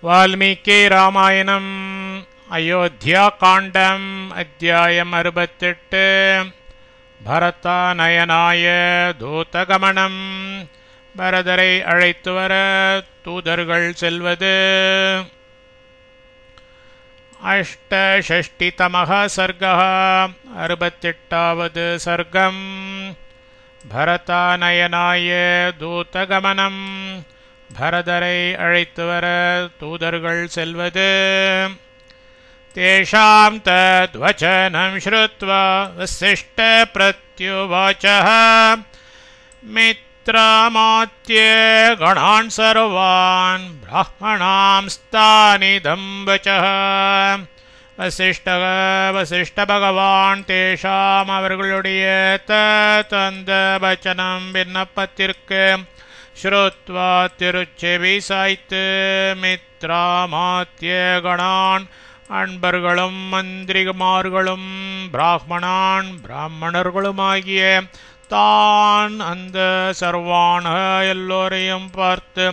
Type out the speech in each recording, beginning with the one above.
वाल्मीकि रामायणम् अयोध्याकाण्डम् अध्यायम् 68 भरतानयनाय दूतगमनम् பரதரை அழைத்து வர தூதர்கள் செல்வது. अष्टषष्टितमः सर्गः 68வது सर्गम् भरतानयनाय दूतगमनम् பரதரை அழைத்து வர தூதர்கள் செல்வது. तेषां तद्वचनं श्रुत्वा वसिष्ठप्रत्युवाचः मित्रामात्य गणान् सर्वान् ब्राह्मणांस्तानिदं वचः. வசிஷ்டபகவான் தேஷாம் அவர்களுடைய தந்த வச்சனம் விண்ணப்பத்திற்கு ஸ்ருத்வா திருச்செவி சாய்த்து மித்ராமாத்ய கணான் அன்பர்களும் மந்திரிமார்களும் பிராமணர்களுமாகிய தான் அந்த சர்வான எல்லோரையும் பார்த்து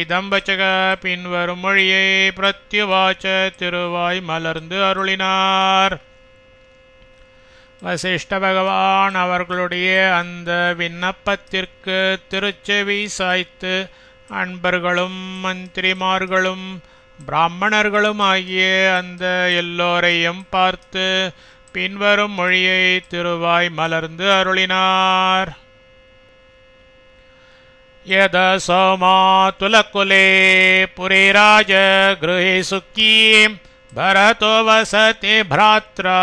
இதம் வச்சக பின்வரும் மொழியை பிரத்யுவாச்ச திருவாய் மலர்ந்து அருளினார். வசிஷ்ட பகவான் அவர்களுடைய அந்த விண்ணப்பத்திற்கு திருச்செவி சாய்த்து அன்பர்களும் மந்திரிமார்களும் பிராமணர்களும் ஆகிய அந்த எல்லோரையும் பார்த்து பின்வரும் மொழியை திருவாய் மலர்ந்து அருளினார். यद सौमातुलकुले पुरीराज गृहे सुखी भरतो वसति भ्रात्रा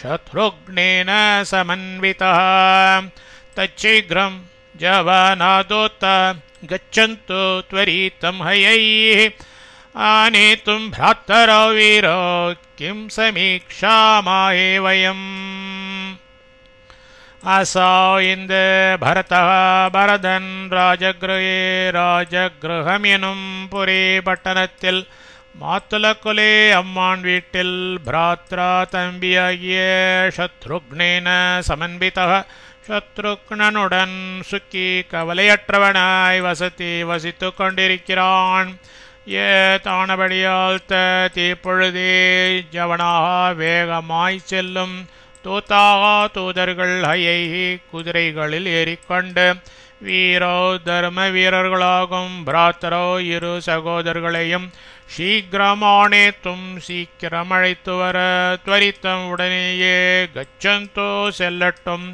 शत्रुघ्नेन समन्वितः तच्छीघ्रं जवनादोत गच्छन्तु त्वरितं हयैः आनेतुं भ्रातरौ वीरो किं समीक्षामहे वयम्. असौ இந்த பரதன் ராஜகிரகம் எனும் புரி பட்டணத்தில் மாத்துலக்குலே அம்மான் வீட்டில் பிராத்ரா தம்பியாகிய சத்ருக்னேன சமன்விதः சத்ருக்னனுடன் சுக்கி கவலையற்றவனாய் வசித்து கொண்டிருக்கிறான். தானபடியால் தீப்பொழுதே ஜவனாக வேகமாய் செல்லும் தூதர்கள் ஹயைஹி குதிரைகளில் ஏறிக்கொண்டு வீரோ தர்ம வீரர்களாகும் பிராத்தரோ இரு சகோதரர்களையும் சீக்கிரமானேத்தும் சீக்கிரம் அழைத்து வர துவரித்தம் உடனேயே கச்சந்தோ செல்லட்டும்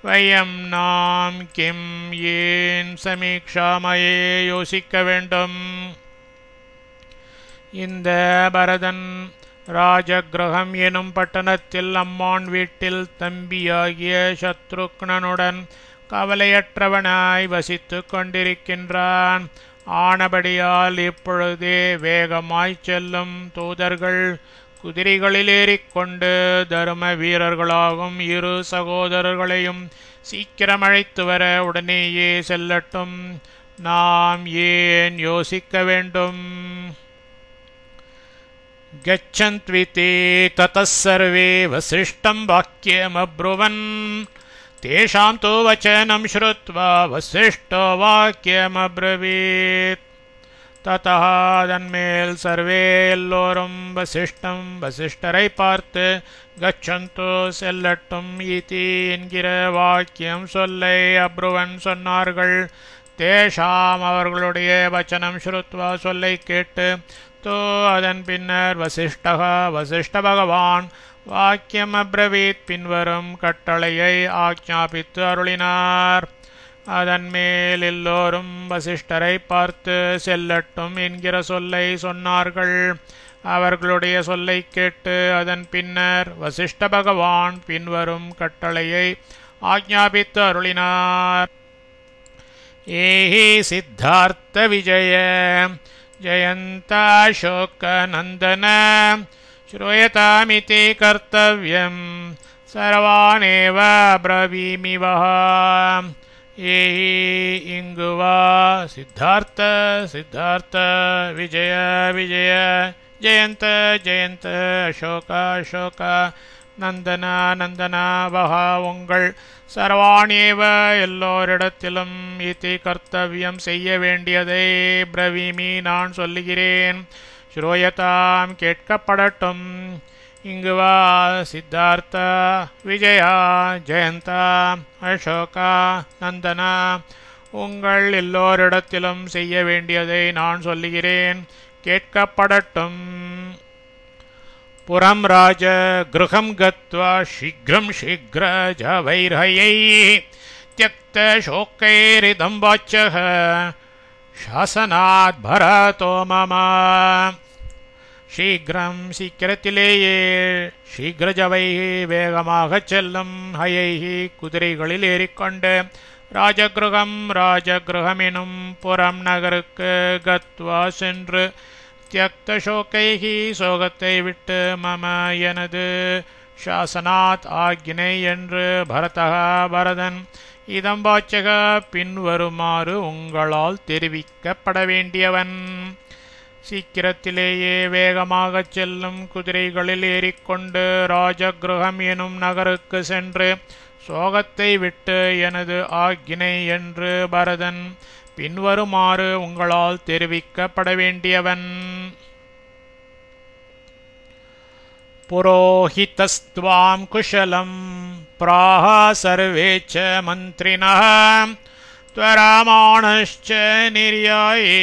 வயம் நாம் கிம் ஏன் சமீக்ஷாமயே யோசிக்க வேண்டும். இந்த பரதன் ராஜகிரகம் எனும் பட்டணத்தில் அம்மான் வீட்டில் தம்பியாகிய சத்ருக்னனுடன் கவலையற்றவனாய் வசித்து கொண்டிருக்கின்றான். ஆனபடியால் இப்பொழுதே வேகமாய் செல்லும் தூதர்கள் குதிரைகளில் ஏறிக்கொண்டு தர்ம வீரர்களாகும் இரு சகோதரர்களையும் சீக்கிரம் அழைத்து வர உடனேயே செல்லட்டும். நாம் ஏன் யோசிக்க வேண்டும். गच्छन्त्विति ततः सर्वे वसिष्ठं वाक्यमब्रुवन् तेषां तु वचनं श्रुत्वा वसिष्ठो वाक्यमब्रवीत्. ततः அதன்மேல் சர்வே எல்லோரும் வசிஷ்டரை பார்த்து கச்சந்து செல்லட்டும் இதி என்கிற வாக்கியம் சொல்லை அப்ருவன் சொன்னார்கள். தேஷாம் அவர்களுடைய வச்சனம் ஸ்ருத்வா சொல்லை கேட்டு அதன் பின்னர் வசிஷ்ட பகவான் வாக்கியம் அப்ரவீத் பின்வரும் கட்டளையை ஆக்ஞாபித்து அருளினார். அதன் மேல் எல்லோரும் வசிஷ்டரை பார்த்து செல்லட்டும் என்கிற சொல்லை சொன்னார்கள். அவர்களுடைய சொல்லை கேட்டு அதன் பின்னர் வசிஷ்ட பகவான் பின்வரும் கட்டளையை ஆக்ஞாபித்து அருளினார். ஏஹி சித்தார்த்த விஜய जयन्ताशोकनन्दन श्रूयतामिति कर्तव्यं सर्वानेव ब्रवीमि वः. एहि इंगुवा सिद्धार्थ विजय जयंत अशोक नंदन वह उंगल सर्वाणेव எல்லோரிடத்திலும் இதி கர்த்தவியம் செய்ய வேண்டியதை பிரவீமி நான் சொல்லுகிறேன். ஸ்ரூயதாம் கேட்கப்படட்டும். இங்கு வா சித்தார்த்தா, விஜயா, ஜெயந்தா, அசோகா, நந்தனா, உங்கள் எல்லோரிடத்திலும் செய்ய வேண்டியதை நான் சொல்லுகிறேன், கேட்கப்படட்டும். புரம் ராஜ கிருஹம் கத்வா சீக்ரம் சீக்ர ஜவைர்ஹயை த்யக்த சோக்கைரிதம் வாச்சக சாசனாத் பரதோ மம. சீக்கிரம் சீக்கிரத்திலேயே, சீக்கிரஜவை வேகமாகச் செல்லும், ஹயைஹி குதிரைகளில் ஏறிக்கொண்டு, ராஜகிருகம் எனும் புறம் நகருக்கு கத்வா சென்று, தியக்த சோகைஹி சோகத்தை விட்டு, மம எனது, சாசனாத் ஆக்ஞை என்று, பரதக பரதன், இதம் வாச்சக பின்வருமாறு உங்களால் தெரிவிக்கப்பட வேண்டியவன். சீக்கிரத்திலேயே வேகமாகச் செல்லும் குதிரைகளில் ஏறிக்கொண்டு ராஜகிருகம் எனும் நகருக்கு சென்று சோகத்தை விட்டு எனது ஆக்ஞை என்று பரதன் பின்வருமாறு உங்களால் தெரிவிக்கப்பட வேண்டியவன். புரோஹிதஸ்த்வாம் குஷலம் பிராஹ சர்வே ச மந்திரிணः त्वरामाणश्च निर्याये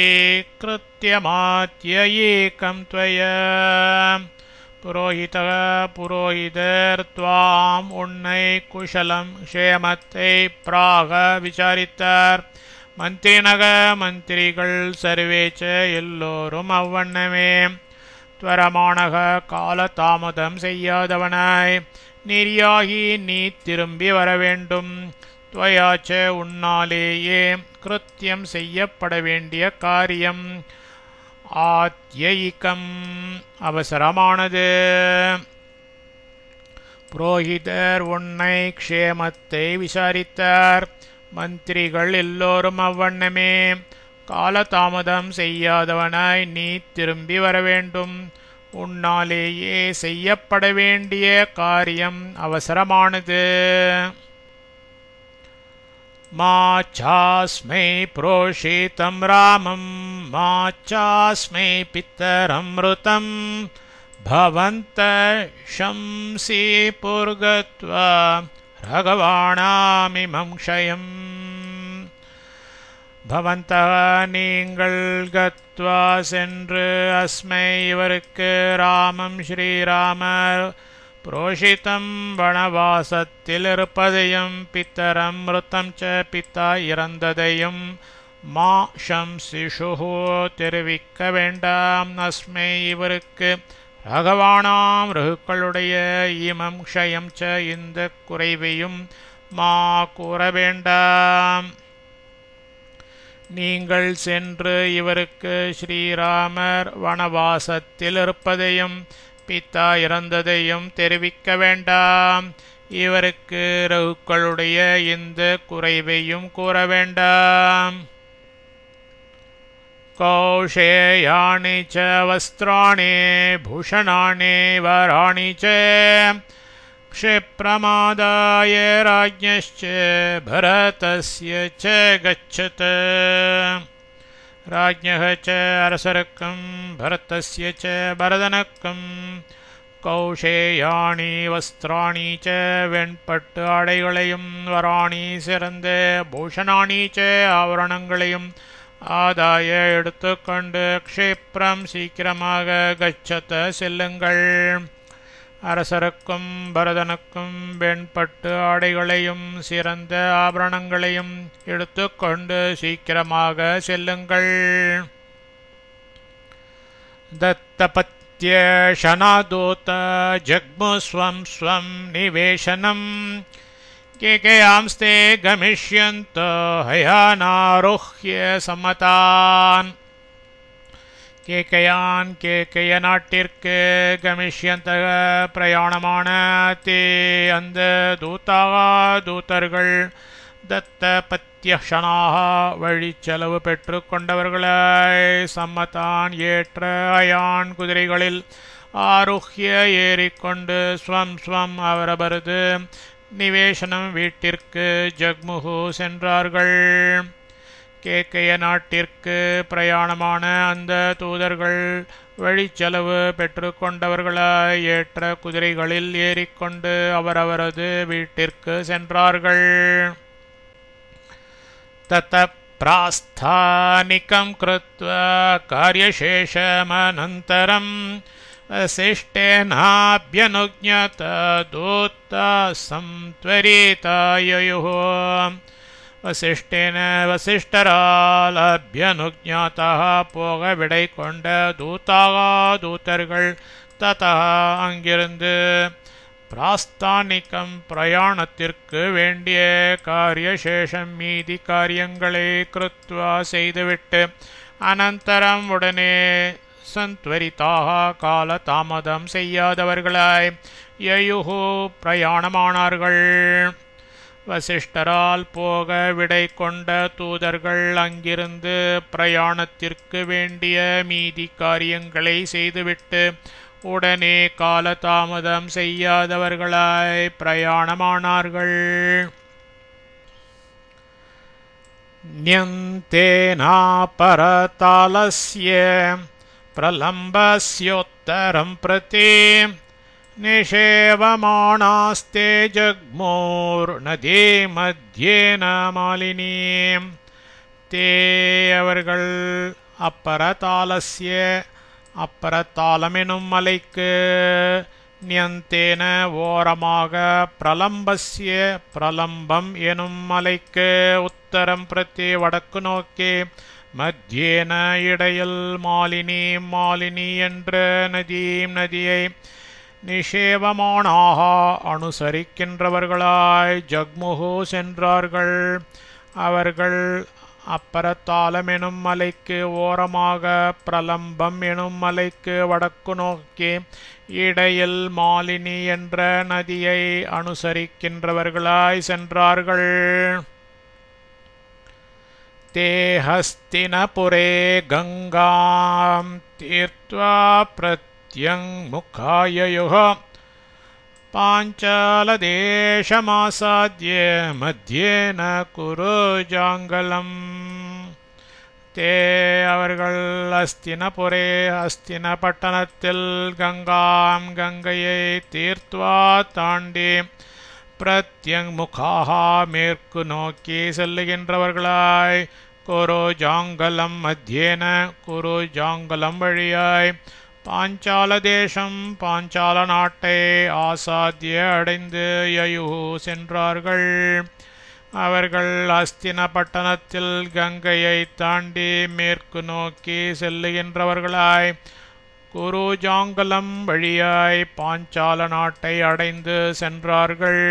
कृत्यमात्ययेकं त्वया. புரோஹிதக புரோஹிதர் துவாம் உன்னை குஷலம் க்ஷேமத்தை பிராக விசாரித்தார். மந்திரினக மந்திரிகள் சர்வேச்ச எல்லோரும் அவ்வண்ணமே. துவரமானக காலதாமதம் செய்யாதவனாய் நிர்யாகி நீ திரும்பி வர வேண்டும். துவயாச்ச உன்னாலேயே கிருத்தியம் செய்யப்பட வேண்டிய காரியம் ஆத்யயிகம் அவசரமானது. புரோஹிதர் உன்னை க்ஷேமத்தை விசாரித்தார். மந்திரிகள் எல்லோரும் அவ்வண்ணமே. காலதாமதம் செய்யாதவனாய் நீ திரும்பி வர வேண்டும். உன்னாலேயே செய்யப்பட வேண்டிய காரியம் அவசரமானது. மாச்சாஸ்மை புரோஷிதம் ராமம் மாச்சாஸ்மை பித்தரம்ருதம் பவந்த ஷம்சி புர்கத்வா ரகவாணாமிமம் க்ஷயம். பவந்தः நீங்கள் கத்வா சென்று அஸ்மை இவருக்கு ராமம் ஸ்ரீராமர் புரோஷிதம் வனவாசத்தில் இருப்பதையும் பித்தரம் மிருத்தம் ச பித்தா இறந்ததையும் மா ஷம்சிஷுஹு தெரிவிக்க வேண்டாம். அஸ்மை இவருக்கு ரகவானாம் ரகுக்களுடைய இமம் க்ஷயம் ச இந்த குறைவையும் மா கூற வேண்டாம். நீங்கள் சென்று இவருக்கு ஸ்ரீராமர் வனவாசத்தில் இருப்பதையும் பித்தா இறந்ததையும் தெரிவிக்க வேண்டாம். இவருக்கு ரகுக்களுடைய இந்த குறைவையும் கூற வேண்டாம். கௌஷேயாணி ச வஸ்திராணி பூஷணாணி வராணி ச க்ஷிப்ரமாதாய ராஜ்ஞश्च பரதஸ்ய ச கச்சத. ராஜ்ஞः ச அரசருக்கும் பரதஸ்ய ச பரதனுக்கும் கௌஷேயாணி வஸ்திராணி ச வெண்பட்டு ஆடைகளையும் வராணி சிறந்த பூஷணாணி ச ஆவரணங்களையும் ஆதாய எடுத்துக்கொண்டு க்ஷிப்ரம் சீக்கிரமாக கச்சத செல்லுங்கள். அரசருக்கும் பரதனுக்கும் வெண்பட்டு ஆடைகளையும் சிறந்த ஆபரணங்களையும் எடுத்துக்கொண்டு சீக்கிரமாக செல்லுங்கள். தத்தபத்ய ஷனாதூத ஜக்மு ஸ்வம் ஸ்வம் நிவேஷனம் கேகயாம்ஸ்தே கமிஷ்யந்தோ ஹயானாருஹ்ய சம்மதான். கேகயான் கேகய நாட்டிற்கு கமிஷ்யந்தக பிரயாணமான தே அந்த தூதர்கள் தத்த பத்யஷனாக வழிச்செலவு பெற்று கொண்டவர்களாய் சம்மதான் ஏற்ற அயான் குதிரைகளில் ஆருஹ்ய ஏறிக்கொண்டு ஸ்வம் ஸ்வம் அவரவரது நிவேசனம் வீட்டிற்கு ஜக்முகு சென்றார்கள். கேக்கைய நாட்டிற்கு பிரயாணமான அந்த தூதர்கள் வழிச்செலவு பெற்று கொண்டவர்களாய் ஏற்ற குதிரைகளில் ஏறிக்கொண்டு அவரவரது வீட்டிற்கு சென்றார்கள். தத்த பிராஸ்தானிகம் கிருத்வா காரியசேஷமனந்தரம் வசிஷ்டேனாப்யனுஜ்ஞாத தூதா சம்த்வரிதாயயுः. வசிஷ்டரால் அபியனுஜ்ஞாதா போக விடை கொண்ட தூதர்கள் ததா அங்கிருந்து பிராஸ்தானிகம் பிரயாணத்திற்கு வேண்டிய காரியசேஷம் மீதி காரியங்களை கிருத்வா செய்துவிட்டு அனந்தரம் உடனே சந்த்வரிதாக கால தாமதம் செய்யாதவர்களாய் யயுஹு பிரயாணமானார்கள். வசிஷ்டரால் போக விடை கொண்ட தூதர்கள் அங்கிருந்து பிரயாணத்திற்கு வேண்டிய மீதி காரியங்களை செய்துவிட்டு உடனே கால தாமதம் செய்யாதவர்களாய் பிரயாணமானார்கள். ந்யந்தேனா பரதாலஸ்ய பிரலம்பஸ்யோத்தரம் பிரதி நிஷேவமானாஸ்தே ஜக்மோர் நதி மத்யேன மாலினீம். தே அவர்கள் அப்பரதாலஸ்ய அப்பரத்தாலமெனும் மலைக்கு நியந்தேன ஓரமாக பிரலம்பஸ்ய பிரலம்பம் எனும் மலைக்கு உத்தரம் பிரதி வடக்கு நோக்கி மத்தியேன இடையில் மாலினி மாலினி என்ற நதியை நிஷேவமானாக அனுசரிக்கின்றவர்களாய் ஜக்முகு சென்றார்கள். அவர்கள் அப்பரத்தாலம் எனும் மலைக்கு ஓரமாக பிரலம்பம் எனும் மலைக்கு வடக்கு நோக்கி இடையில் மாலினி என்ற நதியை அனுசரிக்கின்றவர்களாய் சென்றார்கள். தே ஹஸ்தினபுரே கங்காம் தீர்த்வா பிரத்யங்முகாயயுः பாஞ்சாலதேசமாசாத்ய மத்யேன குருஜாங்கலம். தே அவர்கள் அஸ்தினபுரே அஸ்தின பட்டணத்தில் கங்காம் கங்கையை தீர்த்வா தாண்டி பிரத்யங்முகாக மேற்கு நோக்கி செல்லுகின்றவர்களாய் குருஜாங்கலம் மத்தியேன குருஜாங்கலம் வழியாய் பாஞ்சால தேசம் பாஞ்சால நாட்டை ஆசாத்திய அடைந்து யயுஹு சென்றார்கள். அவர்கள் அஸ்தின பட்டணத்தில் கங்கையை தாண்டி மேற்கு நோக்கி செல்லுகின்றவர்களாய் குருஜாங்கலம் வழியாய் பாஞ்சால நாட்டை அடைந்து சென்றார்கள்.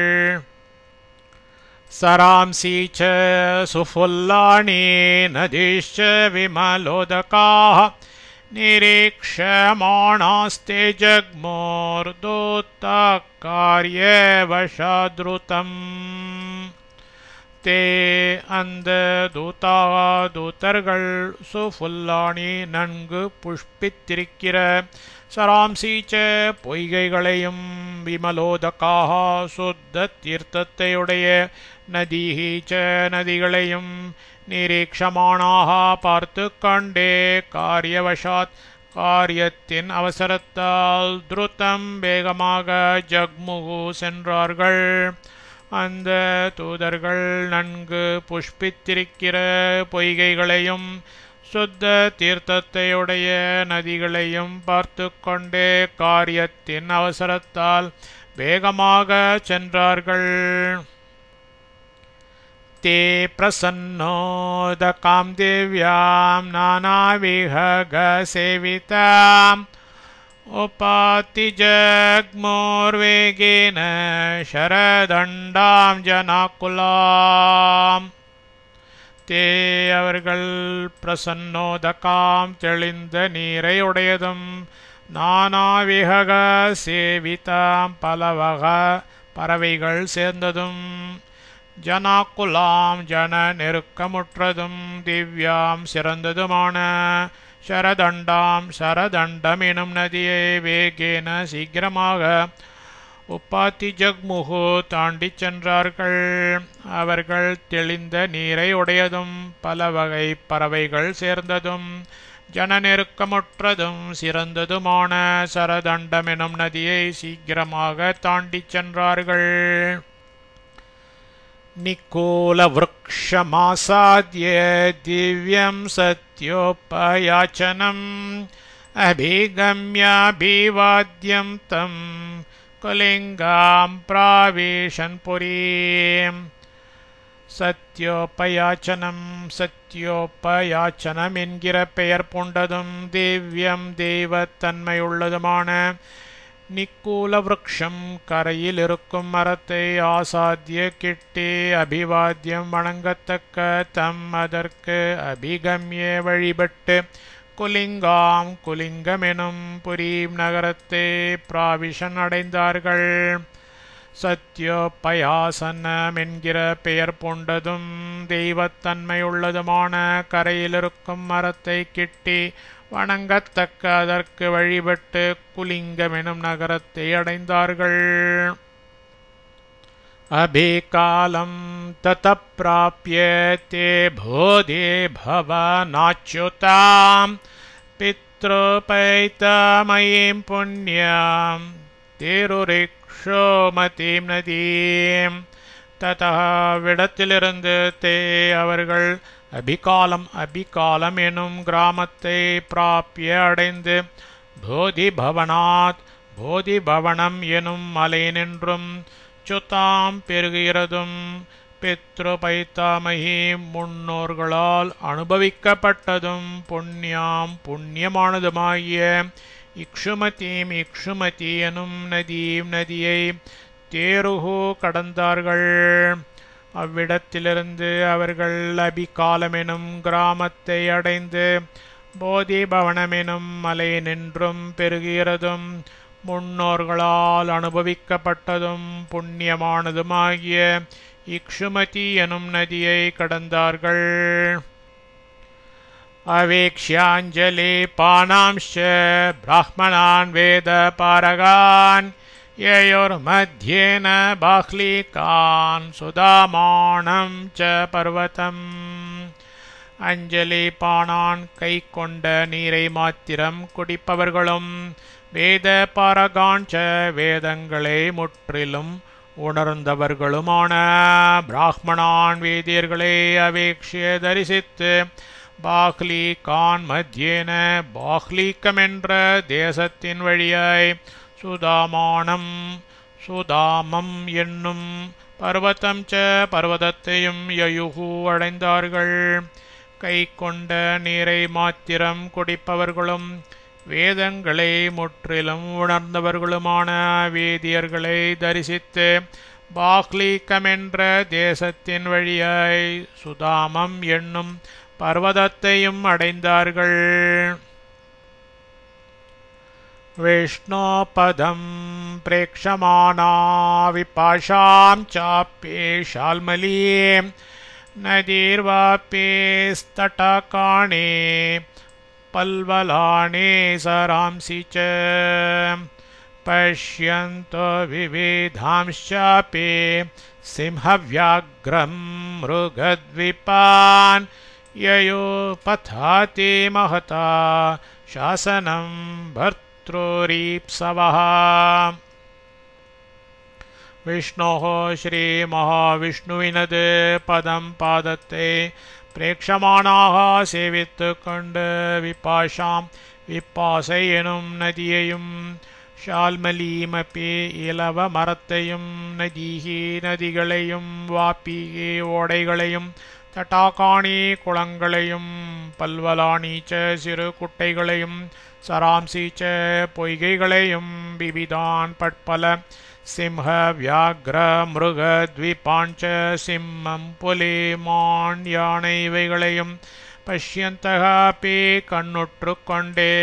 சராம்சி ச சுஃபுல்லாணி நதிஷ்ச விமலோதகாः நிரீக்ஷமாணாஸ்தே ஜக்மோர்தூதா காரியவசாத்ருதம். தே அந்த தூதர்கள் சுஃபுல்லாணி நன்கு புஷ்பித்திருக்கிற சராம்சீச்ச பொய்கைகளையும் விமலோதகாக சுத்த தீர்த்தத்தையுடைய நதீச்ச நதிகளையும் நிரீக்ஷமானாக பார்த்து கண்டே காரியவசாத் காரியத்தின் அவசரத்தால் துருத்தம் வேகமாக ஜக்முகு சென்றார்கள். அந்த தூதர்கள் நன்கு புஷ்பித்திருக்கிற பொய்கைகளையும் சுத்த தீர்த்தத்தையுடைய நதிகளையும் பார்த்து கொண்டே காரியத்தின் அவசரத்தால் வேகமாக சென்றார்கள். தே பிரசன்னோதகாம் திவ்யாம் நானாவிஹக சேவிதாம் உபாதி ஜக்மோர்வேகேன சரதண்டாம் ஜனாகுலாம். தே அவர்கள் பிரசன்னோதகாம் தெளிந்த நீரை உடையதும் நானாவிஹக சேவிதாம் பலவக பறவைகள் சேர்ந்ததும் ஜனாகுலாம் ஜன நெருக்கமுற்றதும் திவ்யாம் சிறந்ததுமான சரதண்டாம் சரதண்டம் எனும் நதியை வேகேன சீக்கிரமாக உப்பாத்தி ஜக்முகு தாண்டிச் சென்றார்கள். அவர்கள் தெளிந்த நீரை உடையதும் பல வகை பறவைகள் சேர்ந்ததும் ஜன நெருக்கமுற்றதும் சிறந்ததுமான சரதண்டமெனும் நதியை சீக்கிரமாக தாண்டிச் சென்றார்கள். நிக்கூல விருக்ஷமாசாத்ய திவ்யம் சத்யோபயாச்சனம் அபிகம்யாபிவாத்யம் தம் குலிங்காம் பிராவேஷன் புரீம். சத்யோபயாச்சனம் என்கிற பெயர் பூண்டதும் திவ்யம் தெய்வத்தன்மையுள்ளதுமான நிக்கூல விருக்ஷம் கரையில் இருக்கும் மரத்தை ஆசாத்திய கிட்டி அபிவாத்தியம் வணங்கத்தக்க தம் அதற்கு அபிகம்ய வழிபட்டு குலிங்கம் புரீம் நகரத்தை பிராவிஷன் அடைந்தார்கள். சத்யோபயாசனம் என்கிற பெயர் பூண்டதும் தெய்வத்தன்மையுள்ளதுமான கரையிலிருக்கும் மரத்தை கிட்டி வணங்கத்தக்க அதற்கு வழிபட்டு குலிங்கமெனும் நகரத்தை அடைந்தார்கள். அபிகாலம் ததப்ராப்ய தே போதே பவநாச்யுதாம் பித்ருபைதமயீம் புண்ணியம் தேருரிக்ஷோமதீம் நதீம். ததா விடத்திலிருந்து தே அவர்கள் அபிகாலம் எனும் கிராமத்தை பிராப்பிய அடைந்து போதிபவனம் எனும் மலை நின்றும் சுத்தாம் பெருகிறதும் பித்ருபைத்தாமகி முன்னோர்களால் அனுபவிக்கப்பட்டதும் புண்ணியமானதுமாகிய இக்ஷுமதி எனும் நதியை தேருகு கடந்தார்கள். அவ்விடத்திலிருந்து அவர்கள் அபிகாலமெனும் கிராமத்தை அடைந்து போதிபவனமெனும் மலை நின்றும் பெருகிறதும் முன்னோர்களால் அனுபவிக்கப்பட்டதும் புண்ணியமானதுமாகிய இக்ஷுமதி எனும் நதியை கடந்தார்கள். அவேக்ஷ்யாஞ்சலி பானாம்ஷ பிராஹ்மணான் வேத பாரகான் யயோர்மத்யேன பாஹ்லீகான் சுதாமானம் ச பர்வதம். அஞ்சலி பானான் கை கொண்ட நீரை மாத்திரம் குடிப்பவர்களும் வேத பாரகான் ச வேதங்களை முற்றிலும் உணர்ந்தவர்களுமான பிராஹ்மணான் வேதியர்களை அவேக்ஷிய தரிசித்து பாஹ்லீகான் மத்தியேன பாஹ்லீகம் என்ற தேசத்தின் வழியாய் சுதாமம் என்னும் பர்வதம் ச பர்வதத்தையும் யயுகு அடைந்தார்கள். கை கொண்ட நீரை மாத்திரம் குடிப்பவர்களும் வேதங்களை முற்றிலும் உணர்ந்தவர்களுமான வேதியர்களை தரிசித்து பாஹ்லீகம் என்ற தேசத்தின் வழியாய் சுதாமம் என்னும் பர்வதத்தையும் அடைந்தார்கள். விஷ்ணோபதம் பிரேக்ஷமானா விபாஷாம் சாப்பே ஷால்மலீ நதீர்வாப்பே ஸ்தடகாணே பல்வலானே சராம்சி ச பஷ்யந்தோ விவிதாம்சாப்பே சிம்ஹவ்யாக்ரம் மிருகத்விபான் யயோ பதாதி மஹதா சாசனம் பர்த்ரோரீப்சவः. விஷ்ணோः ஸ்ரீ மகாவிஷ்ணுவினது பாதத்தை பிரேக்ஷமானாக சேவித்து கொண்டு விப்பாசை எனும் நதியையும் ஷால்மலீமபி இலவ மரத்தையும் நதிகளையும் வாப்பிகி ஓடைகளையும் தட்டாகாணி குளங்களையும் பல்வலானி ச சிறு குட்டைகளையும் சராம்சி ச பொய்கைகளையும் விவிதான் பட்பல சிம்ஹ வியாக்ர மிருக த்விபாஞ்ச சிம்மம் புலி மான் யானை இவைகளையும் பஷ்யந்தகாபி கண்ணுற்று கொண்டே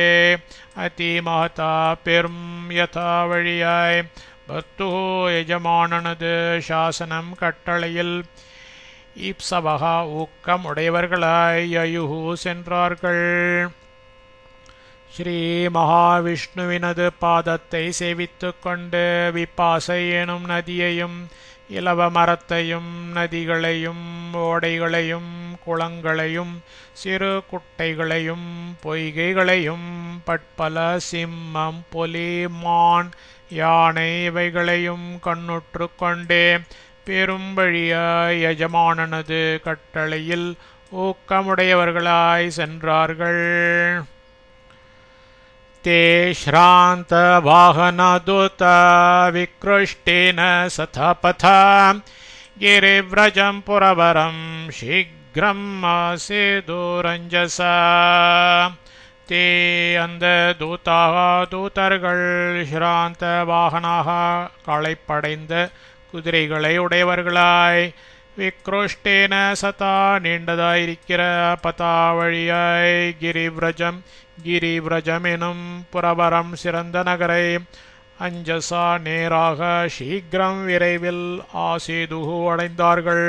அதிமகதா பெரும் யதா வழியாய் பத்து எஜமானனது சாசனம் கட்டளையில் ஈப்சவகா ஊக்கம் உடையவர்களாய் யயுகு சென்றார்கள். ஸ்ரீ மகாவிஷ்ணுவினது பாதத்தை சேவித்துக் கொண்டு விப்பாசை எனும் நதியையும் இலவ மரத்தையும் நதிகளையும் ஓடைகளையும் குளங்களையும் சிறு குட்டைகளையும் பொய்கைகளையும் பட்பல சிம்மம் புலி மான் யானை இவைகளையும் கண்ணுற்று கொண்டே பெரும் வழியாய் எஜமானனது கட்டளையில் ஊக்கமுடையவர்களாய் சென்றார்கள். ते श्रान्त वाहनदूत विकृष्टेन सथपथा गिरिव्रजं पुरवरं शीघ्रम् आसेदुरञ्जसा. ते அந்த தூதர்கள் ஸ்ராந்த வாகனாக களைப்படைந்த குதிரைகளை உடையவர்களாய் விக்ரோஷ்டேன சதா நீண்டதாயிருக்கிற பதா வழியாய் கிரிவ்ரஜம் எனும் புரவரம் சிறந்த நகரை அஞ்சசா நேராக சீக்கிரம் விரைவில் ஆசேதுகு அடைந்தார்கள்.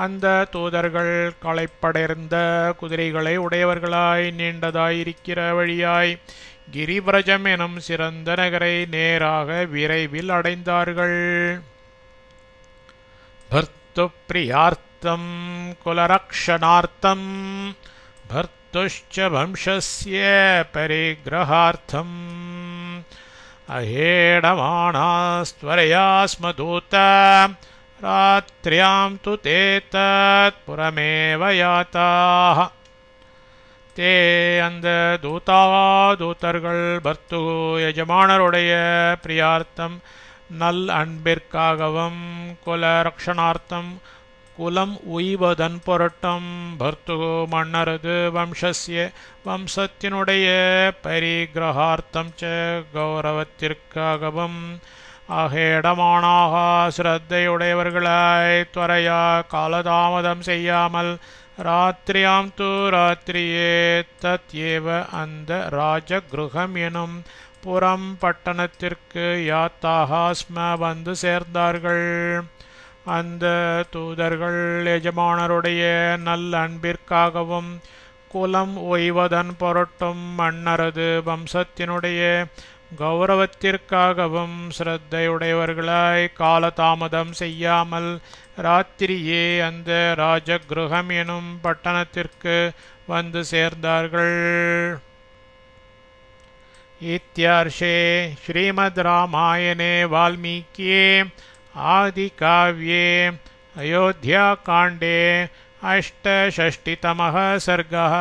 அந்த தூதர்கள் களைப்படைந்த குதிரைகளை உடையவர்களாய் நீண்டதாயிருக்கிற வழியாய் கிரிவ்ரஜம் எனும் சிறந்த நகரை நேராக விரைவில் அடைந்தார்கள். பர்த்து பிரியார்த்தம் குலரக்ஷணார்த்தம் भर्तुश्च वंशस्य परिग्रहार्थम् अहेडमाणास्त्वरया स्म दूता रात्र्यां तु ते तत्पुरमेव याताः. ते அந்த தூதர்கள் பர்த்து எஜமானருடைய பிரியார்த்தம் நல் அன்பிற்காகவும் குல ரக்ஷணார்த்தம் குலம் உய்வதன் பொருட்டம் பர்த்து மன்னரது வம்சத்தினுடைய பரிகிரகார்த்தம் ச கௌரவத்திற்காகவும் அகேடமானாக ஸ்ரத்தையுடையவர்களாய் துவரையா காலதாமதம் செய்யாமல் ராத்திரியாம் து ராத்திரியே தத் ஏவ அந்த ராஜகிருகம் எனும் புறம் பட்டணத்திற்கு யாத்தாக ஸ்ம வந்து சேர்ந்தார்கள். அந்த தூதர்கள் எஜமானருடைய நல்ல அன்பிற்காகவும் குலம் ஓய்வதன் பொருட்டும் மன்னரது வம்சத்தினுடைய கௌரவத்திற்காகவும் ஸ்ரத்தையுடையவர்களாய் காலதாமதம் செய்யாமல் ராத்திரியே அந்த ராஜகிருகம் எனும் பட்டணத்திற்கு வந்து சேர்ந்தார்கள். இத்யர்ஷே ஸ்ரீமத் ராமாயணே வால்மீகியே आदिकाव्ये अयोध्याकाण्डे 68तमः सर्गः।